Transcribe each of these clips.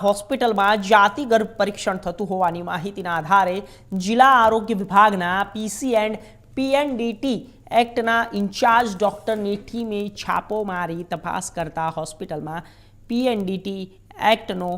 હોસ્પિટલમાં જાતિ ગર્ભ પરીક્ષણ થતું હોવાની માહિતીના આધારે જિલ્લા આરોગ્ય વિભાગના પીસી એન્ડ પીએનડીટી એક્ટના ઇન્ચાર્જ ડોક્ટરની ટીમે છાપો મારી તપાસ કરતા હોસ્પિટલમાં પીએનડીટી એક્ટનો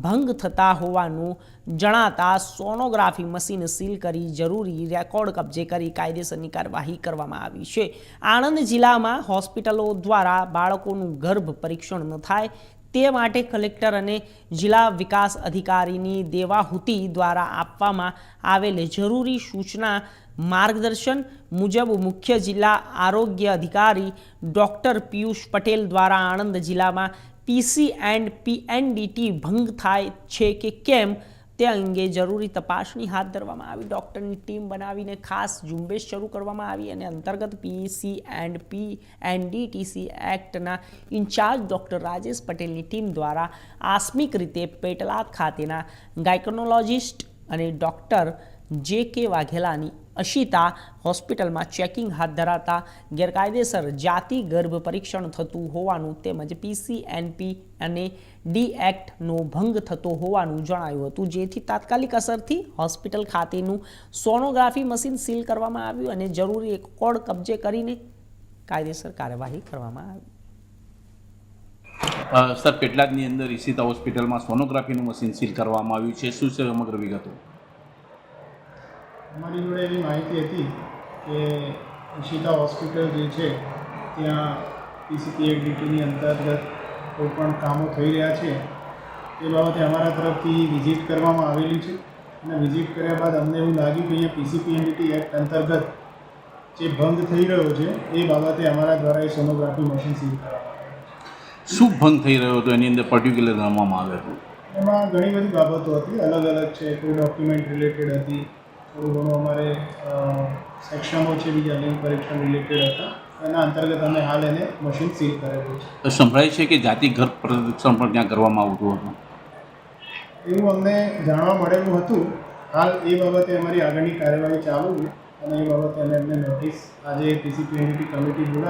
ભંગ થતા હોવાનું જણાતા સોનોગ્રાફી મશીન સીલ કરી જરૂરી રેકોર્ડ કબજે કરી કાયદેસરની કાર્યવાહી કરવામાં આવી છે। આણંદ જિલ્લામાં હોસ્પિટલો દ્વારા બાળકોનું ગર્ભ પરીક્ષણ ન થાય તે માટે કલેક્ટર અને જિલ્લા વિકાસ અધિકારીની દેવાહુતિ દ્વારા આપવામાં આવેલ જરૂરી સૂચના માર્ગદર્શન મુજબ મુખ્ય જિલ્લા આરોગ્ય અધિકારી ડૉક્ટર પિયુષ પટેલ દ્વારા આણંદ જિલ્લામાં પીસી એન્ડ પીએનડીટી ભંગ થાય છે કે કેમ તે અંગે જરૂરી તપાસણી હાથ ધરવામાં આવી। ડૉક્ટરની ટીમ બનાવીને ખાસ ઝુંબેશ શરૂ કરવામાં આવી અને અંતર્ગત પીસી એન્ડ પીએનડીટીસી એક્ટના ઇન્ચાર્જ ડૉક્ટર રાજેશ પટેલની ટીમ દ્વારા આકસ્મિક રીતે પેટલાદ ખાતેના ગાયકોનોલોજિસ્ટ અને ડૉક્ટર જે કે વાઘેલાની અશિતા હોસ્પિટલમાં ચેકિંગ હાથ ધરાતા ગેરકાયદેસર જાતિ ગર્ભ પરીક્ષણ થતું હોવાનું તેમજ પીસીએનપી અને ડી એક્ટનો ભંગ થતો હોવાનું જણાયું હતું, જેથી તાત્કાલિક અસરથી હોસ્પિટલ ખાતેનું સોનોગ્રાફી મશીન સીલ કરવામાં આવ્યું અને જરૂરી રેકોર્ડ કબજે કરીને કાયદેસર કાર્યવાહી કરવામાં આવી। સર, પેટલાદની અંદર ઈશિતા હોસ્પિટલમાં સોનોગ્રાફીનું મશીન સીલ કરવામાં આવ્યું છે, શું છે સમગ્ર વિગતો? हमारी जोड़े एवी माहिती थी कि ईशिता हॉस्पिटल जो है त्या पीसीपीएनडीटी अंतर्गत कोईपण कामों थई रह्या छे ए बाबते अमारा तरफथी विजिट करवामां आवेली छे અને विजिट कर्या बाद अमने एवुं लाग्युं कि अहींया पीसीपीएनडीटी एक्ट अंतर्गत जे भंग थई रह्यो छे ए बाबते अमारा द्वारा ए सोनोग्राफी मशीन सील करवामां आवेल। શું ભંગ થઈ રહ્યો હતો એની અંદર પર્ટિક્યુલર ગણવામાં આવે તો? એમાં ઘણી બધી બાબતો હતી, અલગ અલગ છે, કોઈ ડોક્યુમેન્ટ રિલેટેડ હતી, થોડું ઘણું અમારે સેક્શનો છે બીજા લિંક પરીક્ષણ રિલેટેડ હતા, એના અંતર્ગત અમે હાલ એને મશીન સીલ કરેલું છે। સંભળાય છે કે જાતિ ગર્ભ પરીક્ષણ પણ ત્યાં કરવામાં આવતું હતું, એવું અમને જાણવા મળેલું હતું। હાલ એ બાબતે અમારી આગળની કાર્યવાહી ચાલુ છે અને એ બાબતે અમે એમને નોટિસ આજે પીસીપીએનડીટી કમિટી બોલાવી